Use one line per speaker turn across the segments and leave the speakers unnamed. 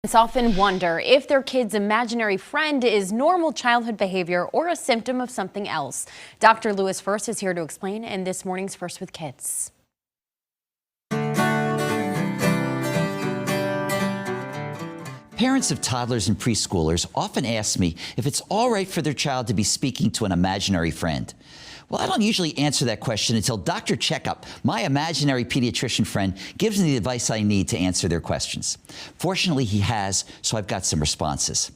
Parents often wonder if their kid's imaginary friend is normal childhood behavior or a symptom of something else. Dr. Lewis First is here to explain in this morning's First with Kids.
Parents of toddlers and preschoolers often ask me if it's all right for their child to be speaking to an imaginary friend. Well, I don't usually answer that question until Dr. Checkup, my imaginary pediatrician friend, gives me the advice I need to answer their questions. Fortunately, he has, so I've got some responses.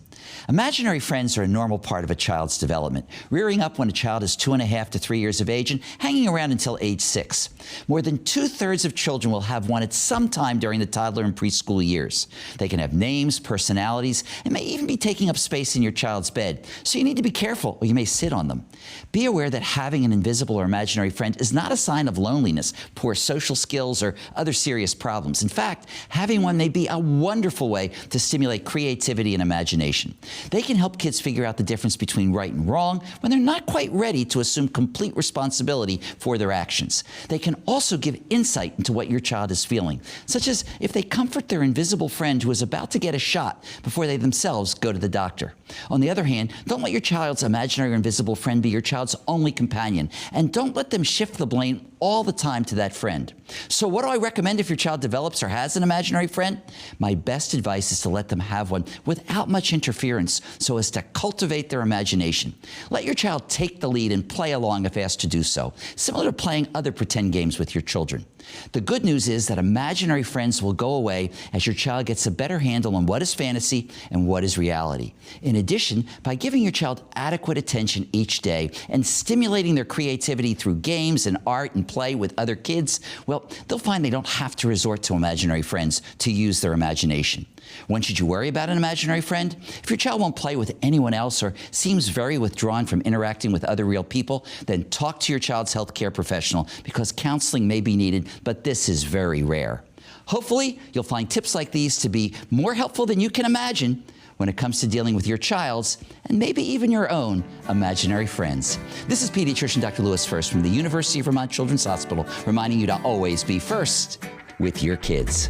Imaginary friends are a normal part of a child's development, rearing up when a child is 2.5 to 3 years of age and hanging around until age 6. More than 2/3 of children will have one at some time during the toddler and preschool years. They can have names, personalities, and may even be taking up space in your child's bed, so you need to be careful or you may sit on them. Be aware that having an invisible or imaginary friend is not a sign of loneliness, poor social skills, or other serious problems. In fact, having one may be a wonderful way to stimulate creativity and imagination. They can help kids figure out the difference between right and wrong when they're not quite ready to assume complete responsibility for their actions. They can also give insight into what your child is feeling, such as if they comfort their invisible friend who is about to get a shot before they themselves go to the doctor. On the other hand, don't let your child's imaginary or invisible friend be your child's only companion, and don't let them shift the blame all the time to that friend. So what do I recommend if your child develops or has an imaginary friend? My best advice is to let them have one without much interference so as to cultivate their imagination. Let your child take the lead and play along if asked to do so, similar to playing other pretend games with your children. The good news is that imaginary friends will go away as your child gets a better handle on what is fantasy and what is reality. In addition, by giving your child adequate attention each day and stimulating their creativity through games and art and play with other kids, well, they'll find they don't have to resort to imaginary friends to use their imagination. When should you worry about an imaginary friend? If your child won't play with anyone else or seems very withdrawn from interacting with other real people, then talk to your child's healthcare professional because counseling may be needed, but this is very rare. Hopefully, you'll find tips like these to be more helpful than you can imagine when it comes to dealing with your child's and maybe even your own imaginary friends. This is pediatrician Dr. Lewis First from the University of Vermont Children's Hospital, reminding you to always be first with your kids.